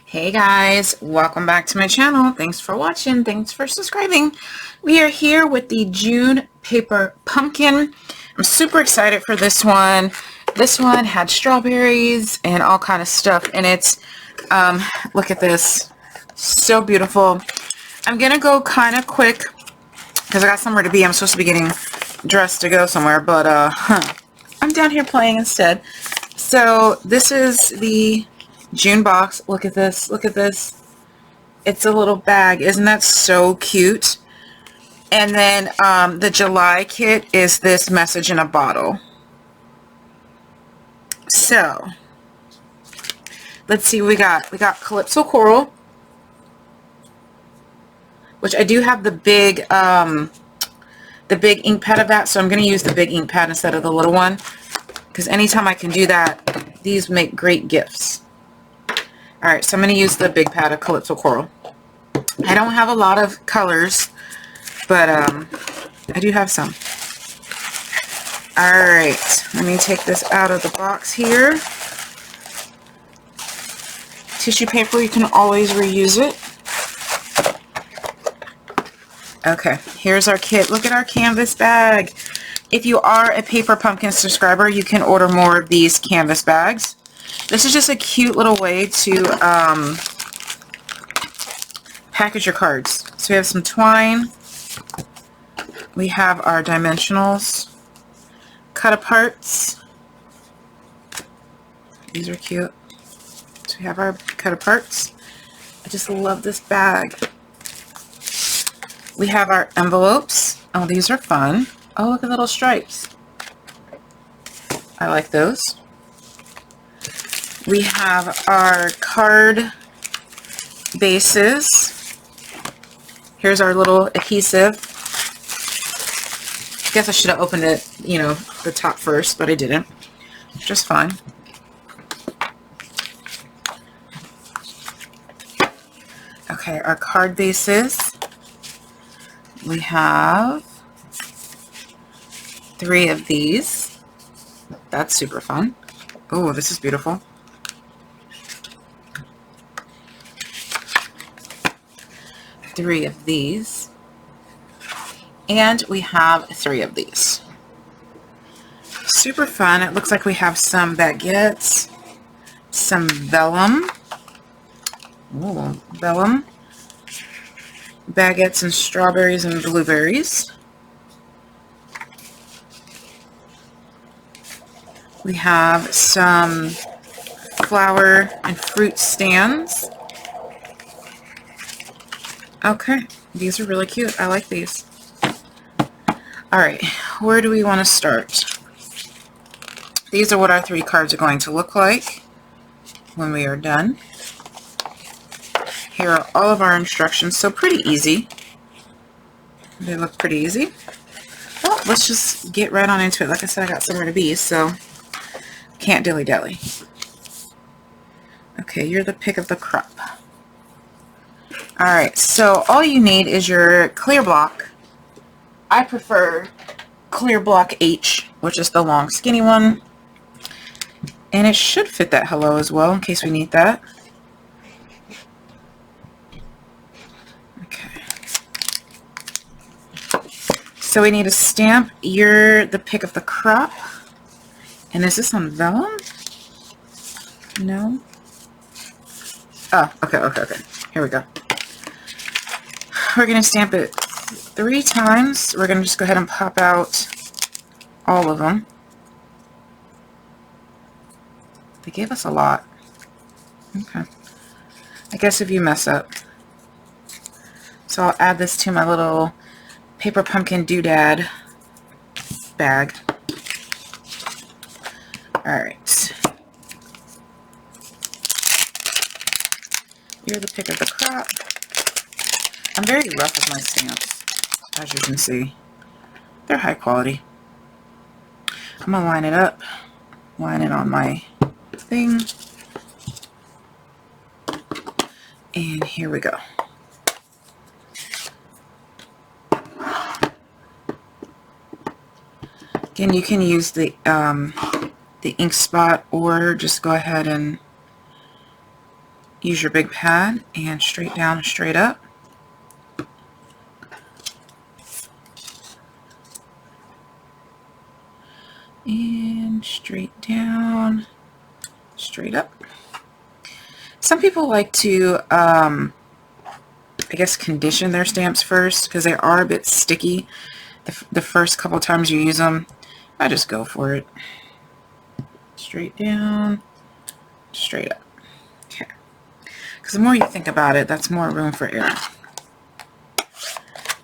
Hey guys, welcome back to my channel. Thanks for watching. Thanks for subscribing. We are here with the June paper pumpkin. I'm super excited for this one. This one had strawberries and all kind of stuff in it. Look at this. So beautiful. I'm going to go kind of quick because I got somewhere to be. I'm supposed to be getting dressed to go somewhere, but I'm down here playing instead. So this is the June box. Look at this. Look at this. It's a little bag. Isn't that so cute? And then the July kit is this message in a bottle. So let's see what we got. We got Calypso Coral, which I do have the big ink pad of that, so I'm going to use the big ink pad instead of the little one, because anytime I can do that, these make great gifts. Alright, so I'm going to use the big pad of Calypso Coral. I don't have a lot of colors, but I do have some. Alright, let me take this out of the box here. Tissue paper, you can always reuse it. Okay, here's our kit. Look at our canvas bag. If you are a Paper Pumpkin subscriber, you can order more of these canvas bags. This is just a cute little way to package your cards. So we have some twine. We have our dimensionals, cut aparts. These are cute. So we have our cut aparts. I just love this bag. We have our envelopes. Oh, these are fun. Oh, look at little stripes. I like those. We have our card bases. Here's our little adhesive. I guess I should have opened it, the top first, but I didn't. Just fine. Okay, our card bases. We have 3 of these. That's super fun. Oh, this is beautiful. Three of these, and we have 3 of these. Super fun. It looks like we have some baguettes, some vellum. Ooh, vellum. Baguettes and strawberries and blueberries. We have some flower and fruit stands. Okay, these are really cute. I like these. Alright, where do we want to start? These are what our 3 cards are going to look like when we are done. Here are all of our instructions, so pretty easy. They look pretty easy. Well, let's just get right on into it. Like I said, I got somewhere to be, so can't dilly-dally. Okay, you're the pick of the crop. Alright, so all you need is your clear block. I prefer clear block H, which is the long skinny one. And it should fit that hello as well, in case we need that. Okay. So we need to stamp you're the pick of the crop. And is this on vellum? No? Oh, okay. Here we go. We're going to stamp it 3 times. We're going to just go ahead and pop out all of them. They gave us a lot. Okay. I guess if you mess up. So I'll add this to my little Paper Pumpkin doodad bag. Alright. You're the pick of the crop. I'm very rough with my stamps, as you can see. They're high quality. I'm going to line it up, line it on my thing, and here we go. Again, you can use the ink spot, or just go ahead and use your big pad and straight down and straight up. And straight down, straight up. Some people like to, I guess, condition their stamps first because they are a bit sticky the first couple times you use them. I just go for it. Straight down, straight up. Okay. Because the more you think about it, that's more room for error.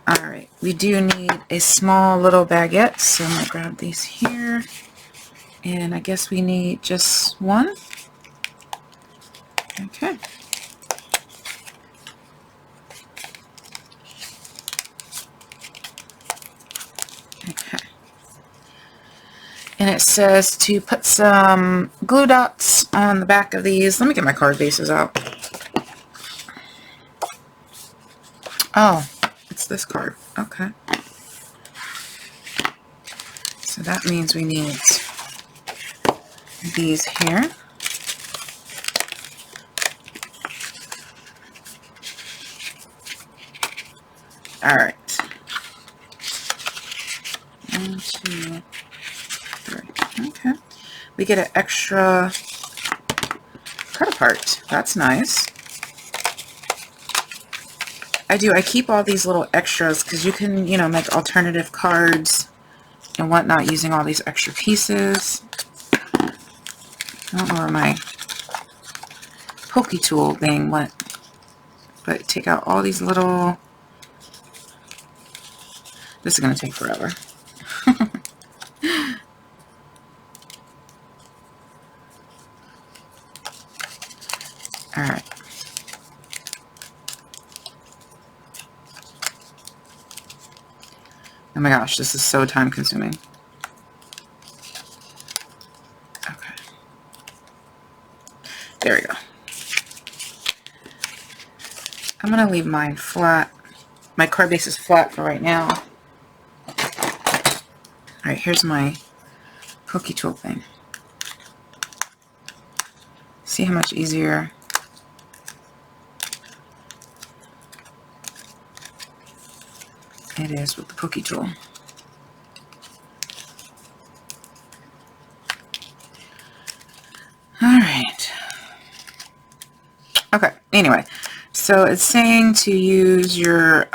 Alright, we do need a small little baguette, so I'm going to grab these here. And I guess we need just one. Okay. Okay. And it says to put some glue dots on the back of these. Let me get my card bases out. Oh, it's this card. Okay. So that means we need these here. All right. 1, 2, 3. Okay. We get an extra card part. That's nice. I keep all these little extras because you can, you know, make alternative cards and whatnot using all these extra pieces. I don't know where my pokey tool thing went, but take out all these little. This is going to take forever. All right. Oh my gosh, this is so time consuming. Okay. There we go. I'm going to leave mine flat. My card base is flat for right now. Alright, here's my pokey tool thing. See how much easier it is with the pokey tool. Alright. Okay, anyway. So it's saying to use your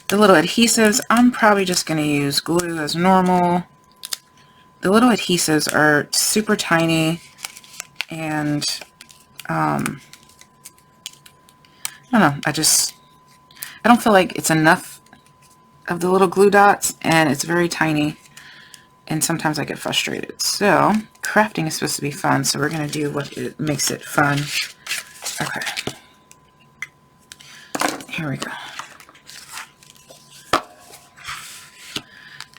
the little adhesives. I'm probably just going to use glue as normal. The little adhesives are super tiny, and I don't know, I don't feel like it's enough of the little glue dots, and it's very tiny, and sometimes I get frustrated. So crafting is supposed to be fun, so we're going to do what it makes it fun. Okay, here we go.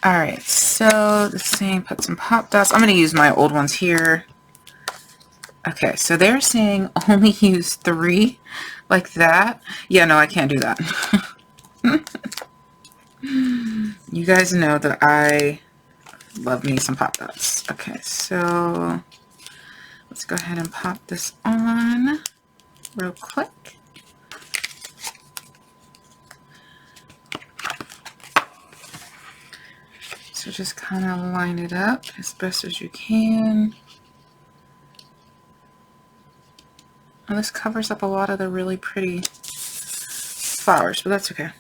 Alright, so the same, put some pop dots. I'm going to use my old ones here. Okay, so they're saying only use 3 like that. Yeah, no, I can't do that. You guys know that I love me some pop dots. Okay, so let's go ahead and pop this on real quick. So just kind of line it up as best as you can. And this covers up a lot of the really pretty flowers, but that's okay.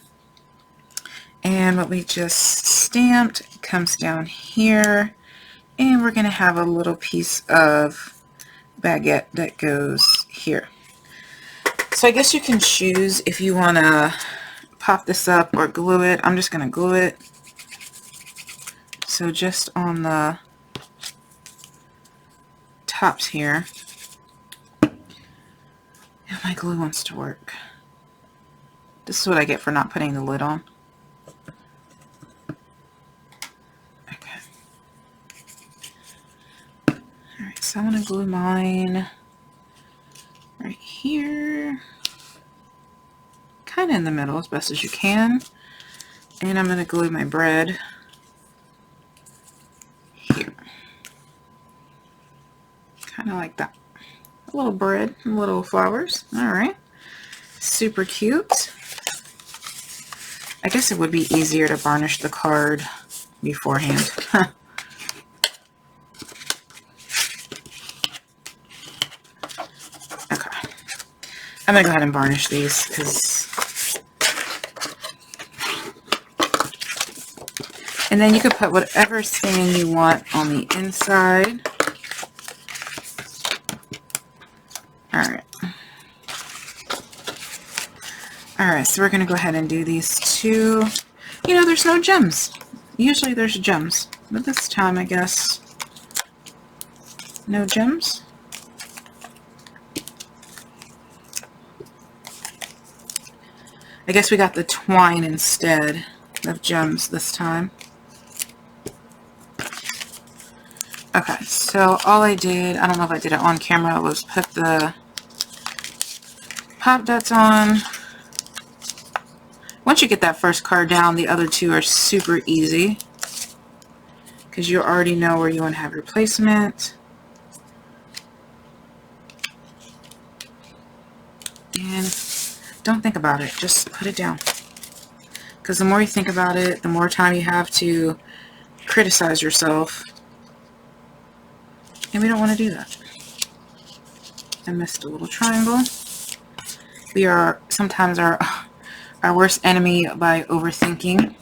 And what we just stamped comes down here. And we're going to have a little piece of baguette that goes here. So I guess you can choose if you want to pop this up or glue it. I'm just going to glue it. So just on the tops here. If my glue wants to work. This is what I get for not putting the lid on. Okay. Alright, so I'm going to glue mine right here. Kind of in the middle as best as you can. And I'm going to glue my bread here. Kind of like that. A little bread, little flowers. All right. Super cute. I guess it would be easier to varnish the card beforehand. Okay. I'm going to go ahead and varnish these because... And then you could put whatever stain you want on the inside. Alright. Alright, so we're going to go ahead and do these two. You know, there's no gems. Usually there's gems. But this time, I guess, no gems. I guess we got the twine instead of gems this time. Okay, so all I did, I don't know if I did it on camera, was put the pop dots on. Once you get that first card down, the other two are super easy because you already know where you want to have your placement. And don't think about it, just put it down. Because the more you think about it, the more time you have to criticize yourself. And we don't want to do that. I missed a little triangle. We are sometimes our worst enemy by overthinking.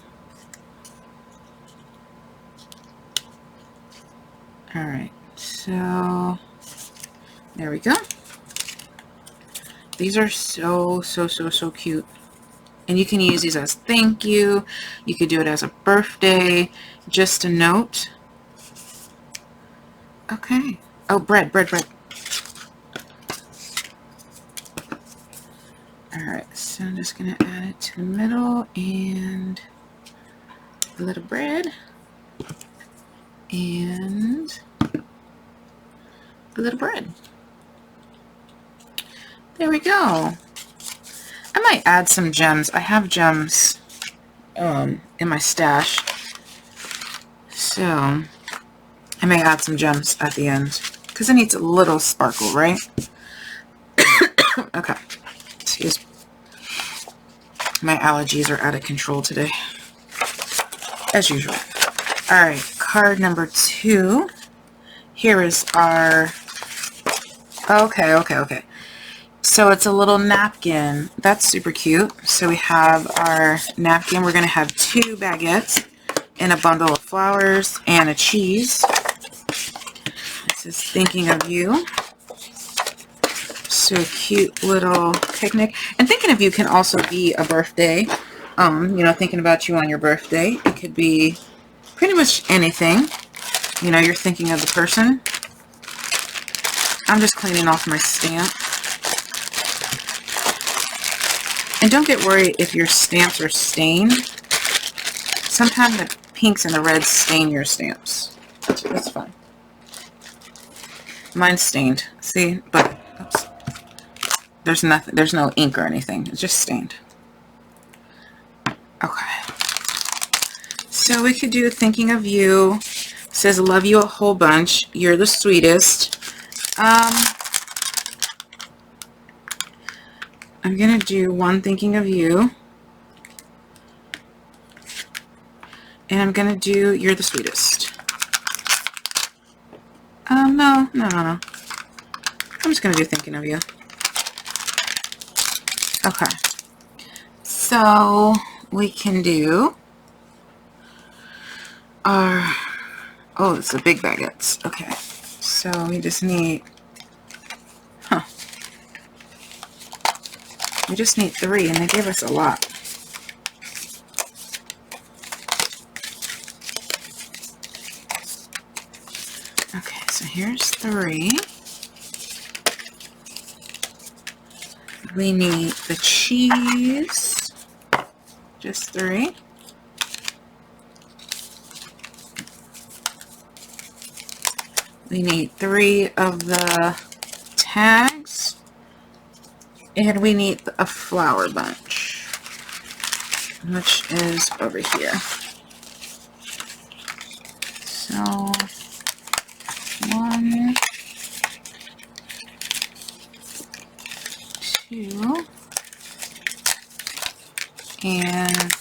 Alright, so there we go. These are so cute. And you can use these as thank you. You could do it as a birthday. Just a note. Okay. Oh, bread. Alright, so I'm just going to add it to the middle and a little bread and a little bread. There we go. I might add some gems. I have gems in my stash. So I may add some gems at the end because it needs a little sparkle, right? Okay. Excuse me. My allergies are out of control today, as usual. All right, card number 2. Here is our... Okay. So it's a little napkin. That's super cute. So we have our napkin. We're going to have 2 baguettes and a bundle of flowers and a cheese. This is thinking of you. So a cute little picnic. And thinking of you can also be a birthday. You know, thinking about you on your birthday. It could be pretty much anything. You know, you're thinking of the person. I'm just cleaning off my stamp. And don't get worried if your stamps are stained. Sometimes the pinks and the reds stain your stamps. That's fine. Mine's stained. See? But oops. There's nothing. There's no ink or anything. It's just stained. Okay. So we could do thinking of you. It says love you a whole bunch. You're the sweetest. I'm going to do one thinking of you. And I'm going to do you're the sweetest. No. I'm just going to do thinking of you. Okay. So we can do our... Oh, it's the big baguettes. Okay. So we just need... We just need 3, and they gave us a lot. Okay, so here's 3. We need the cheese. Just 3. We need 3 of the tags. And we need a flower bunch, which is over here. So 1, and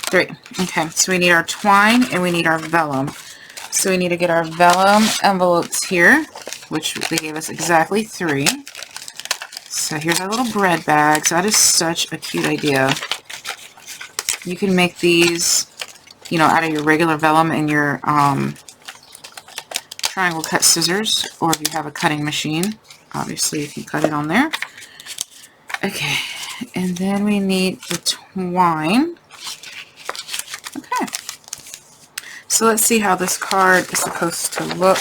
3. Okay, so we need our twine and we need our vellum. So we need to get our vellum envelopes here, which they gave us exactly 3. So here's our little bread bags. That is such a cute idea. You can make these, you know, out of your regular vellum and your triangle cut scissors, or if you have a cutting machine, obviously you can cut it on there. Okay, and then we need the twine. Okay, so let's see how this card is supposed to look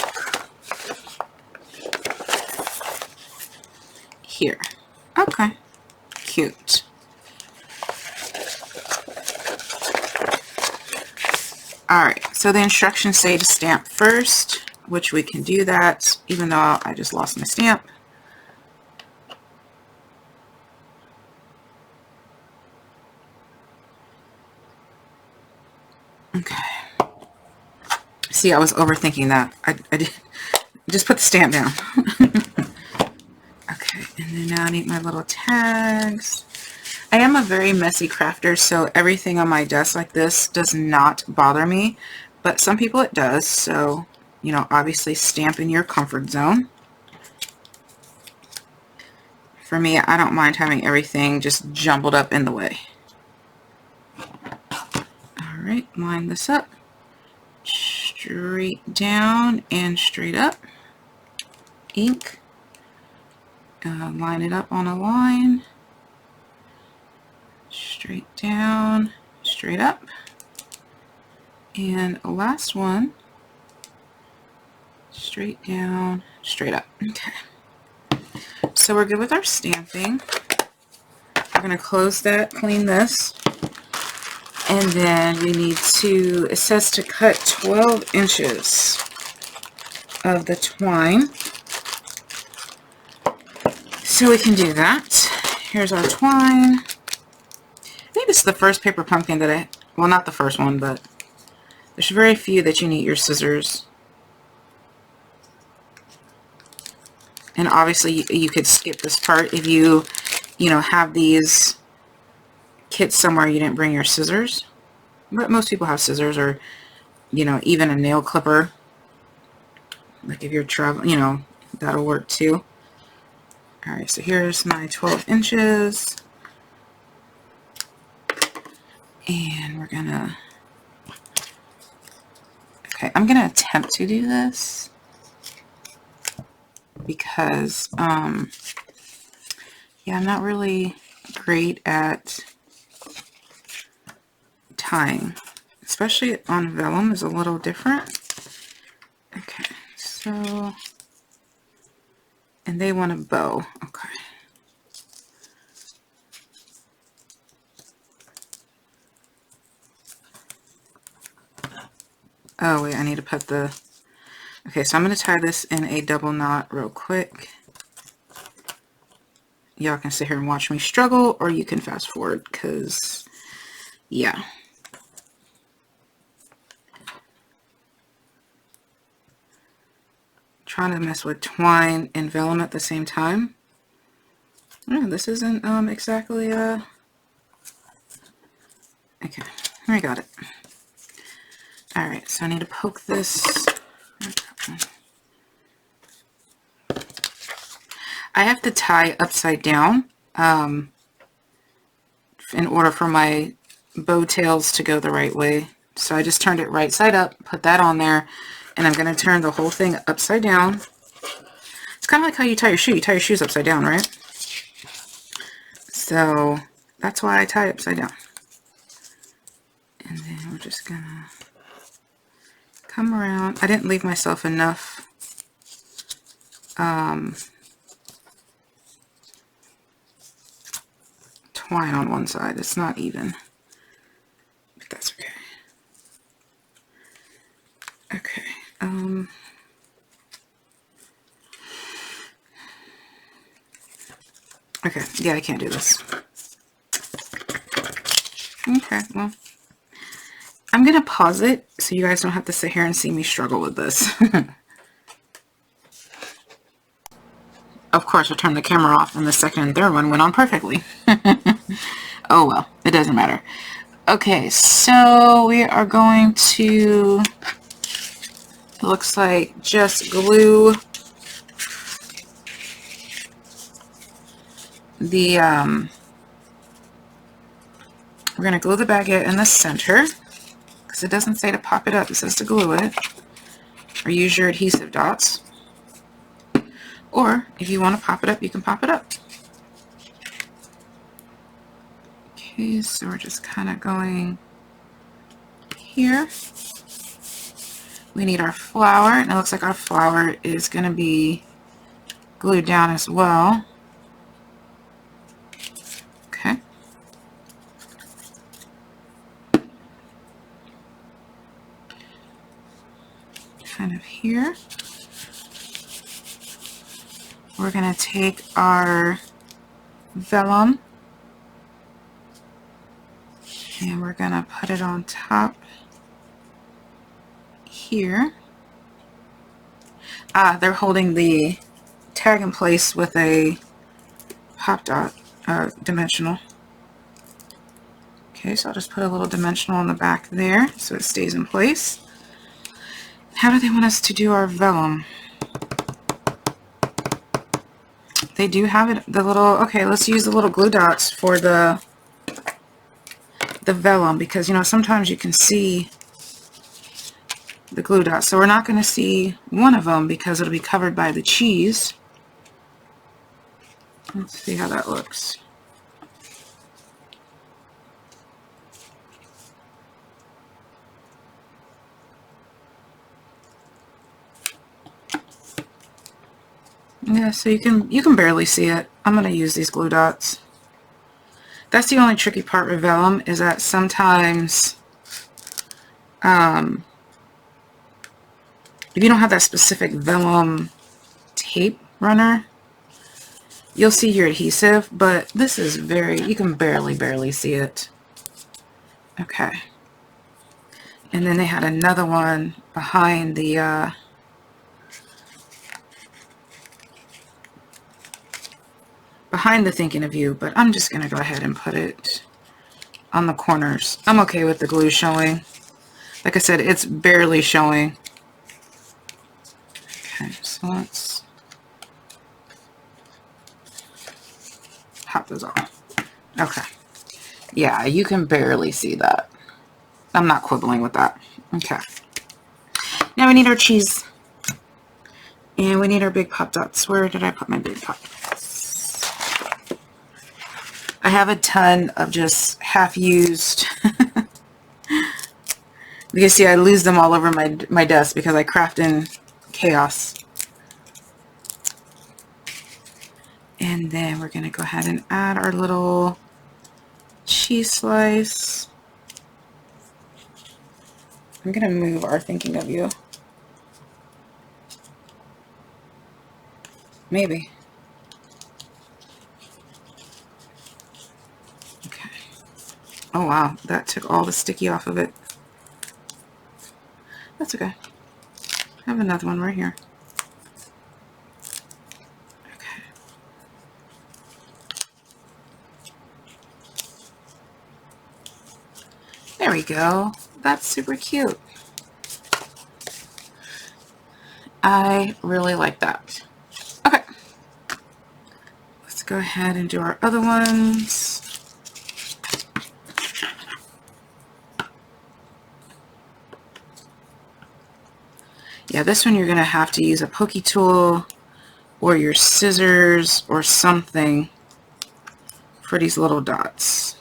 here. Okay, cute. Alright, so the instructions say to stamp first, which we can do that, even though I just lost my stamp. Okay. See, I was overthinking that. I did just put the stamp down. Okay, and then now I need my little tags. I am a very messy crafter, so everything on my desk like this does not bother me, but some people it does, so, you know, obviously stamp in your comfort zone. For me, I don't mind having everything just jumbled up in the way. Alright, line this up. Straight down and straight up. Ink. Line it up on a line. Straight down, straight up. And last one. Straight down, straight up. Okay. So we're good with our stamping. We're going to close that, clean this. And then we need to, it says to cut 12 inches of the twine. So we can do that. Here's our twine. I think this is the first paper pumpkin that well, not the first one, but there's very few that you need your scissors. And obviously you could skip this part if you know, have these kits somewhere you didn't bring your scissors. But most people have scissors, or, you know, even a nail clipper. Like if you're traveling, you know, that'll work too. Alright, so here's my 12 inches. And we're gonna, okay, I'm gonna attempt to do this because, yeah, I'm not really great at tying, especially on vellum is a little different. Okay, so, and they want a bow. Okay. Oh wait, I need to put the, okay, so I'm going to tie this in a double knot real quick. Y'all can sit here and watch me struggle, or you can fast forward, because, yeah. Trying to mess with twine and vellum at the same time. Oh, this isn't exactly, okay, I got it. Alright, so I need to poke this. I have to tie upside down in order for my bow tails to go the right way. So I just turned it right side up, put that on there, and I'm going to turn the whole thing upside down. It's kind of like how you tie your shoe. You tie your shoes upside down, right? So that's why I tie it upside down. And then we're just going to come around. I didn't leave myself enough twine on one side. It's not even, but that's okay. Okay. Okay, yeah, I can't do this. Okay, well, I'm gonna pause it so you guys don't have to sit here and see me struggle with this. Of course, I turned the camera off and the second and third one went on perfectly. Oh well, it doesn't matter. Okay, so we are going to, it looks like, just glue the, we're going to glue the baguette in the center, because it doesn't say to pop it up, it says to glue it, or use your adhesive dots, or if you want to pop it up, you can pop it up. Okay, so we're just kind of going here. We need our flower, and it looks like our flower is going to be glued down as well. Okay. Kind of here. We're going to take our vellum and we're going to put it on top here. They're holding the tag in place with a pop dot, dimensional. Okay, so I'll just put a little dimensional on the back there so it stays in place. How do they want us to do our vellum? They do have it, the little, okay, let's use the little glue dots for the vellum, because, you know, sometimes you can see the glue dots. So we're not going to see one of them because it'll be covered by the cheese. Let's see how that looks. Yeah, so you can barely see it. I'm going to use these glue dots. That's the only tricky part with vellum, is that sometimes if you don't have that specific vellum tape runner, you'll see your adhesive, but this is you can barely see it. Okay. And then they had another one behind the thinking of you, but I'm just going to go ahead and put it on the corners. I'm okay with the glue showing. Like I said, it's barely showing. Okay, so let's pop those off. Okay. Yeah, you can barely see that. I'm not quibbling with that. Okay. Now we need our cheese. And we need our big pop dots. Where did I put my big pop dots? I have a ton of just half-used. You can see I lose them all over my desk because I craft in chaos. And then we're going to go ahead and add our little cheese slice. I'm going to move our thinking of you. Maybe. Okay. Oh wow, that took all the sticky off of it. That's okay. I have another one right here. Okay. There we go. That's super cute. I really like that. Okay. Let's go ahead and do our other ones. Yeah, this one you're going to have to use a pokey tool or your scissors or something for these little dots.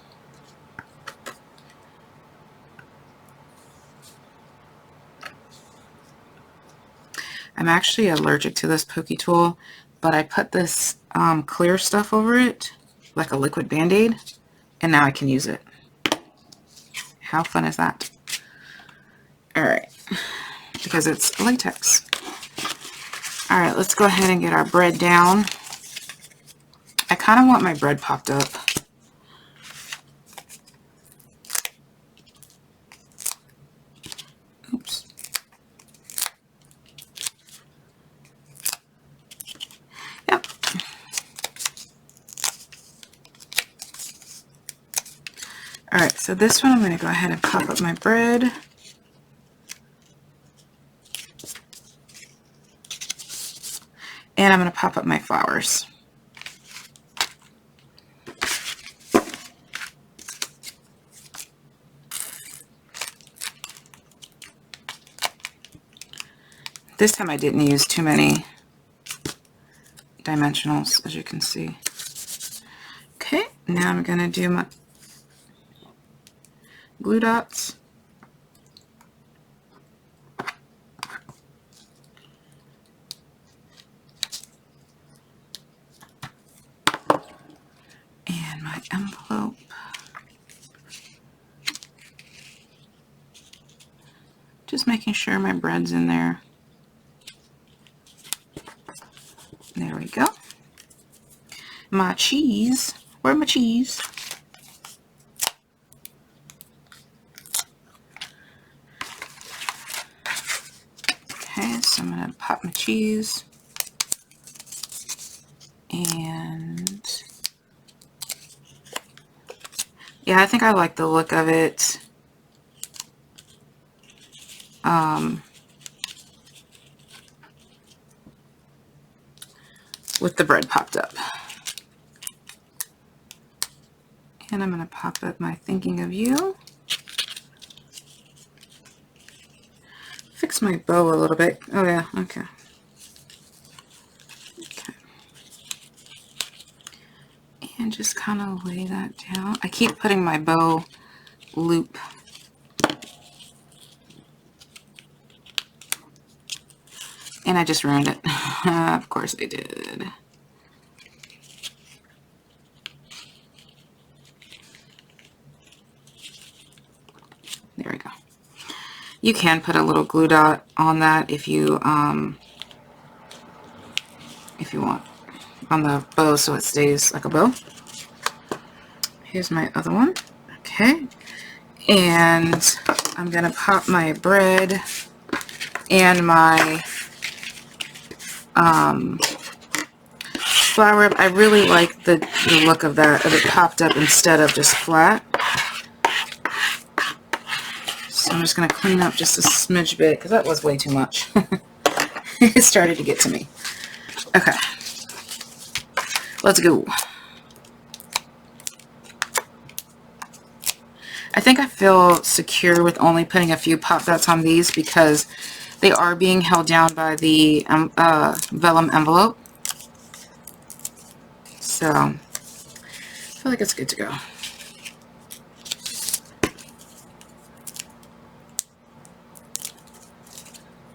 I'm actually allergic to this pokey tool, but I put this clear stuff over it, like a liquid Band-Aid, and now I can use it. How fun is that? Alright, because it's latex. Alright, let's go ahead and get our bread down. I kind of want my bread popped up. Oops. Yep. So this one I'm going to go ahead and pop up my bread. And I'm going to pop up my flowers. This time I didn't use too many dimensionals, as you can see. Okay, now I'm going to do my glue dots. And my envelope. Just making sure my bread's in there. There we go. My cheese. Where's my cheese? Okay, so I'm going to pop my cheese. And yeah, I think I like the look of it. With the bread popped up. And I'm going to pop up my thinking of you. Fix my bow a little bit. Oh yeah, okay. Okay. And just kind of lay that down. I keep putting my bow loop. And I just ruined it. Of course I did. There we go. You can put a little glue dot on that if you want on the bow so it stays like a bow. Here's my other one. Okay. And I'm gonna pop my bread and my flower. I really like the look of that, of it popped up instead of just flat. So I'm just going to clean up just a smidge bit because that was way too much. It started to get to me. Okay. Let's go. I think I feel secure with only putting a few pop dots on these because they are being held down by the vellum envelope. So I feel like it's good to go.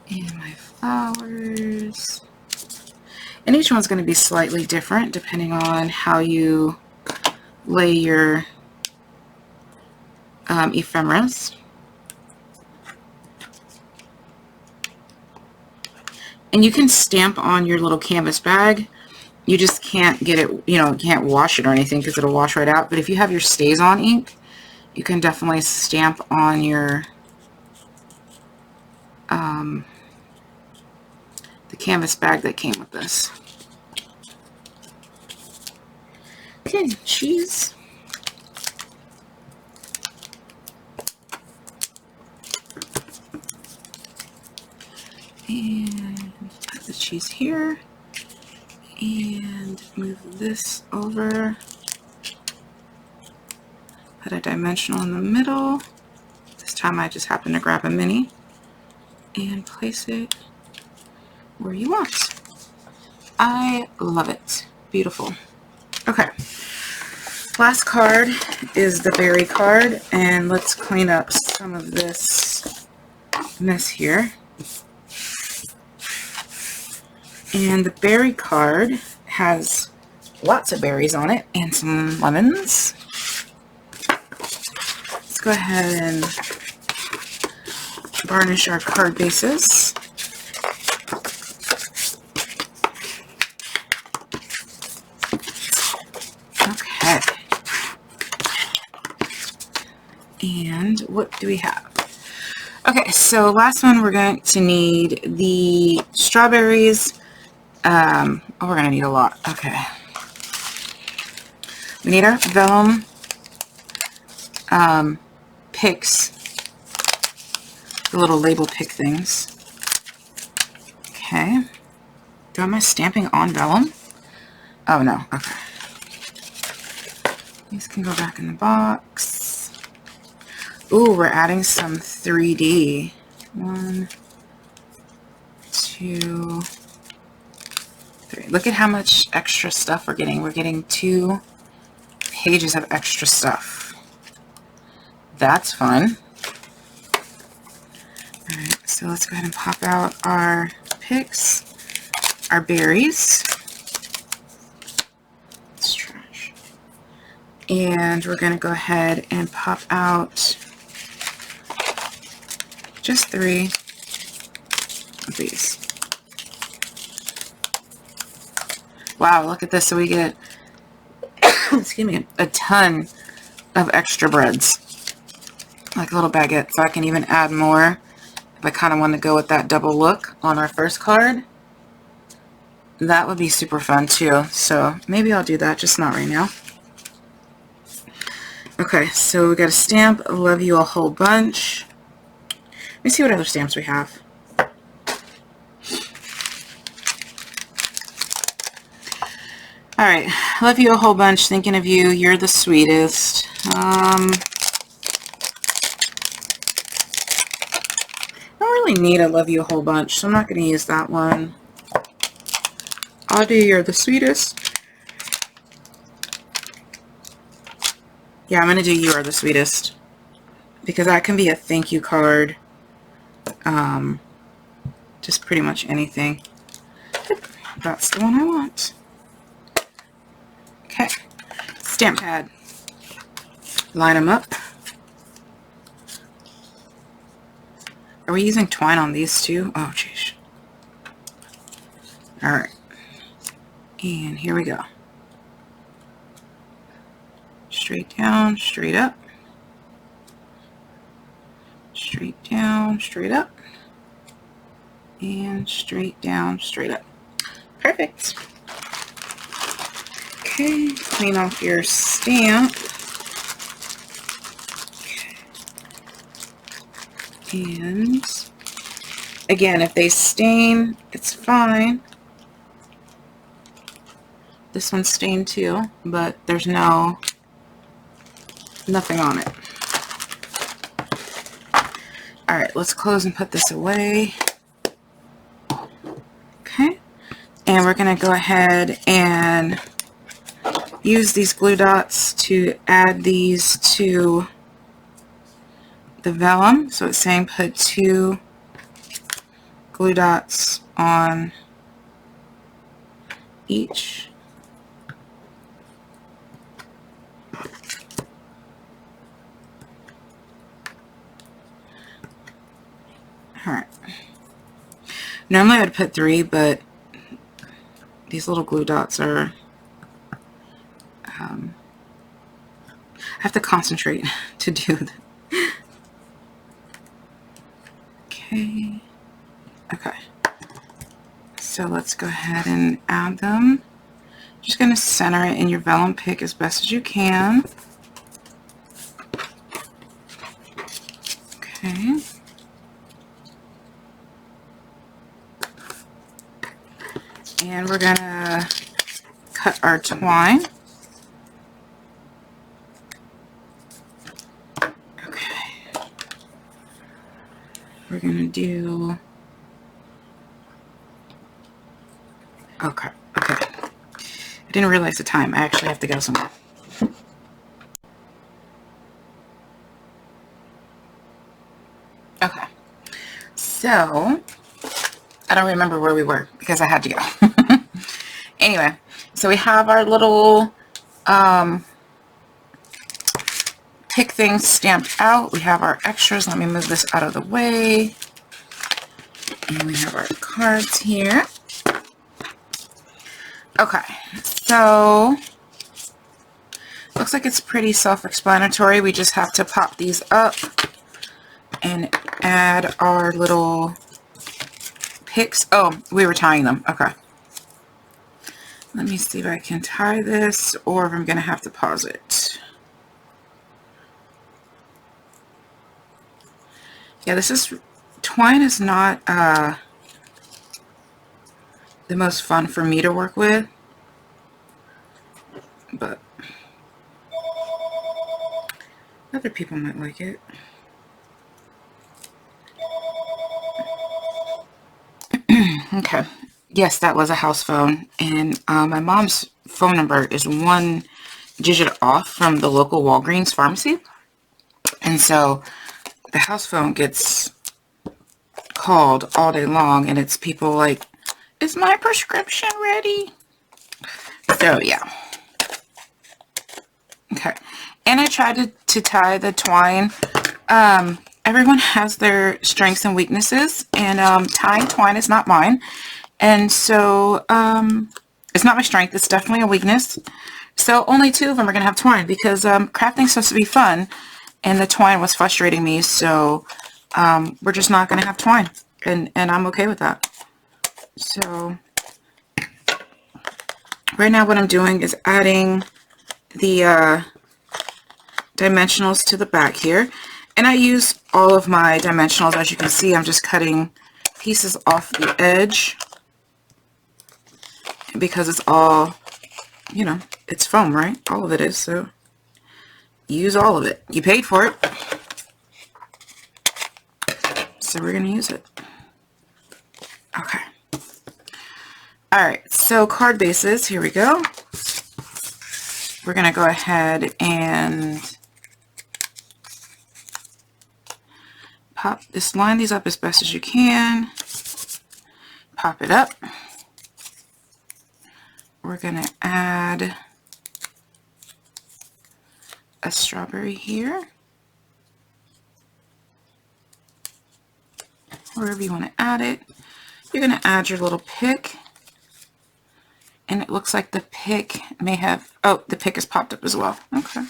And my flowers. And each one's going to be slightly different depending on how you lay your ephemeras. And you can stamp on your little canvas bag. You just can't get it, you know, can't wash it or anything because it'll wash right out. But if you have your Stays On ink, you can definitely stamp on your the canvas bag that came with this. Okay, cheese. And put the cheese here. And move this over. Put a dimensional in the middle. This time I just happen to grab a mini. And place it where you want. I love it. Beautiful. Okay. Last card is the berry card, and let's clean up some of this mess here. And the berry card has lots of berries on it and some lemons. Let's go ahead and varnish our card bases. Okay. And what do we have? Okay, so last one we're going to need the strawberries. Oh, we're going to need a lot. Okay. We need our vellum picks, the little label pick things. Okay. Am I stamping on vellum? Oh no, okay. These can go back in the box. Ooh, we're adding some 3D. 1, 2, 3. Look at how much extra stuff we're getting. We're getting 2 pages of extra stuff. That's fun. Alright, so let's go ahead and pop out our picks, our berries. It's trash. And we're going to go ahead and pop out just 3 of these. Wow, look at this. So we get, excuse me, a ton of extra breads. Like a little baguette. So I can even add more if I kind of want to go with that double look on our first card. That would be super fun too. So maybe I'll do that, just not right now. Okay, so we got a stamp, love you a whole bunch. Let me see what other stamps we have. Alright, love you a whole bunch, thinking of you, you're the sweetest. I don't really need a love you a whole bunch, so I'm not going to use that one. I'll do you're the sweetest. Yeah, I'm going to do you are the sweetest. Because that can be a thank you card. Just pretty much anything. That's the one I want. Okay. Stamp pad. Line them up. Are we using twine on these too? Oh, jeez. Alright. And here we go. Straight down, straight up. Straight down, straight up. And straight down, straight up. Perfect. Okay, clean off your stamp. And again, if they stain, it's fine. This one's stained too, but there's nothing on it. Alright, let's close and put this away. Okay, and we're going to go ahead and use these glue dots to add these to the vellum. So it's saying put 2 glue dots on each. Alright. Normally I would put 3, but these little glue dots are, I have to concentrate to do them. Okay. Okay. So let's go ahead and add them. Just going to center it in your vellum pick as best as you can. Okay. And we're going to cut our twine. Okay. We're going to do... Okay. Okay. I didn't realize the time. I actually have to go somewhere. Okay. So... I don't remember where we were because I had to go. Anyway, so we have our little pick things stamped out. We have our extras. Let me move this out of the way. And we have our cards here. Okay, so looks like it's pretty self-explanatory. We just have to pop these up and add our little picks. Oh, we were tying them. Okay. Let me see if I can tie this or if I'm going to have to pause it. Yeah, twine is not the most fun for me to work with, but other people might like it. Okay. Yes, that was a house phone, and my mom's phone number is 1 digit off from the local Walgreens pharmacy, and so the house phone gets called all day long, and it's people like, is my prescription ready? So yeah. Okay. And I tried to tie the twine. Everyone has their strengths and weaknesses, and tying twine is not mine. And so it's not my strength. It's definitely a weakness. So only 2 of them are going to have twine because crafting's supposed to be fun, and the twine was frustrating me. So we're just not going to have twine, and I'm okay with that. So right now what I'm doing is adding the dimensionals to the back here, and I use all of my dimensionals. As you can see, I'm just cutting pieces off the edge because it's all, you know, it's foam, right? All of it is, so use all of it. You paid for it, so we're gonna use it. Okay. All right, so card bases, here we go. We're gonna go ahead and line these up as best as you can. Pop it up. We're going to add a strawberry here. Wherever you want to add it. You're going to add your little pick. And it looks like the pick may have, oh, the pick has popped up as well. Okay.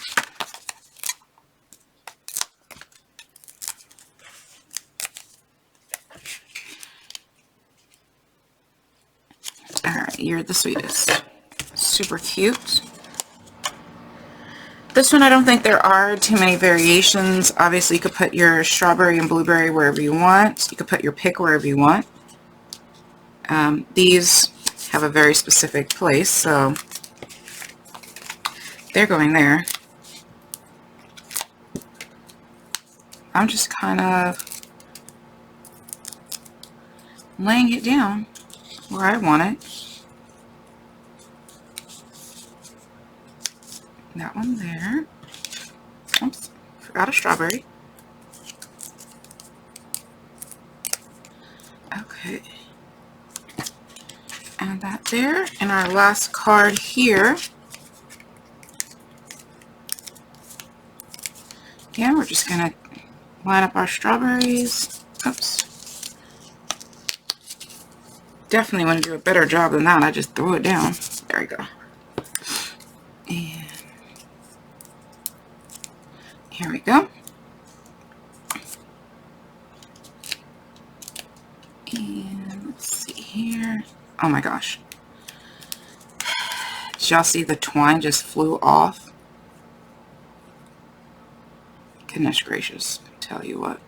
Alright, you're the sweetest. Super cute. This one, I don't think there are too many variations. Obviously, you could put your strawberry and blueberry wherever you want. You could put your pick wherever you want. These have a very specific place, so they're going there. I'm just kind of laying it down where I want it. That one there. Oops, forgot a strawberry. Okay. Add that there. And our last card here. Again, we're just going to line up our strawberries. Oops. Definitely want to do a better job than that. I just threw it down. There we go. And here we go. And let's see here. Oh my gosh. Did y'all see the twine just flew off? Goodness gracious. Tell you what.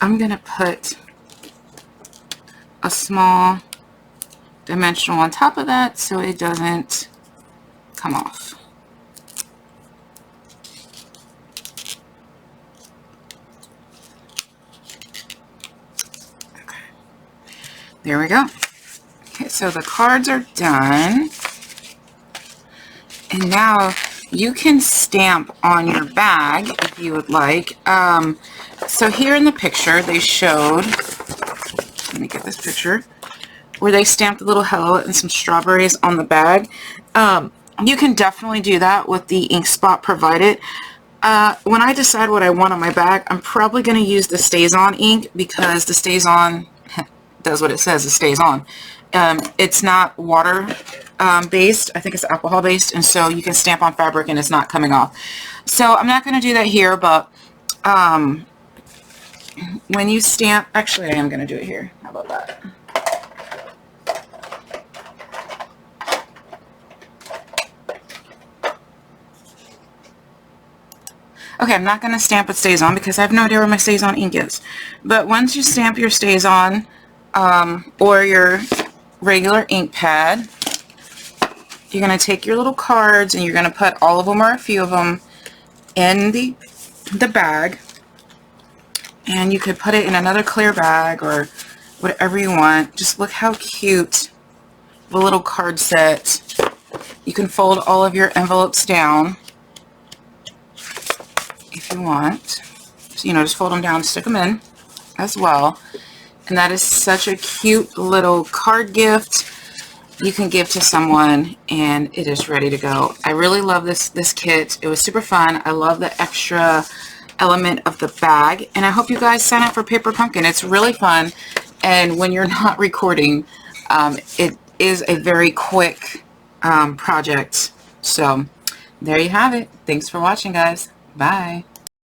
I'm going to put a small dimensional on top of that so it doesn't come off. Okay. There we go. Okay, so the cards are done. And now you can stamp on your bag if you would like. So here in the picture they showed, let me get this picture, where they stamped a little hello and some strawberries on the bag. You can definitely do that with the ink spot provided. When I decide what I want on my bag, I'm probably going to use the Stays On ink because the Stays On does what it says, it stays on. It's not water based, I think it's alcohol based, and so you can stamp on fabric and it's not coming off. So I'm not going to do that here, but when you stamp, actually I am going to do it here. How about that? Okay, I'm not going to stamp with Stays On because I have no idea where my Stays On ink is. But once you stamp your Stays On or your regular ink pad, you're going to take your little cards and you're going to put all of them or a few of them in the bag. And you could put it in another clear bag or whatever you want. Just look how cute the little card set. You can fold all of your envelopes down if you want. So, you know, just fold them down, stick them in as well. And that is such a cute little card gift you can give to someone, and it is ready to go. I really love this kit. It was super fun. I love the extra element of the bag, and I hope you guys sign up for Paper Pumpkin. It's really fun, and when you're not recording, it is a very quick project. So there you have it. Thanks for watching, guys. Bye.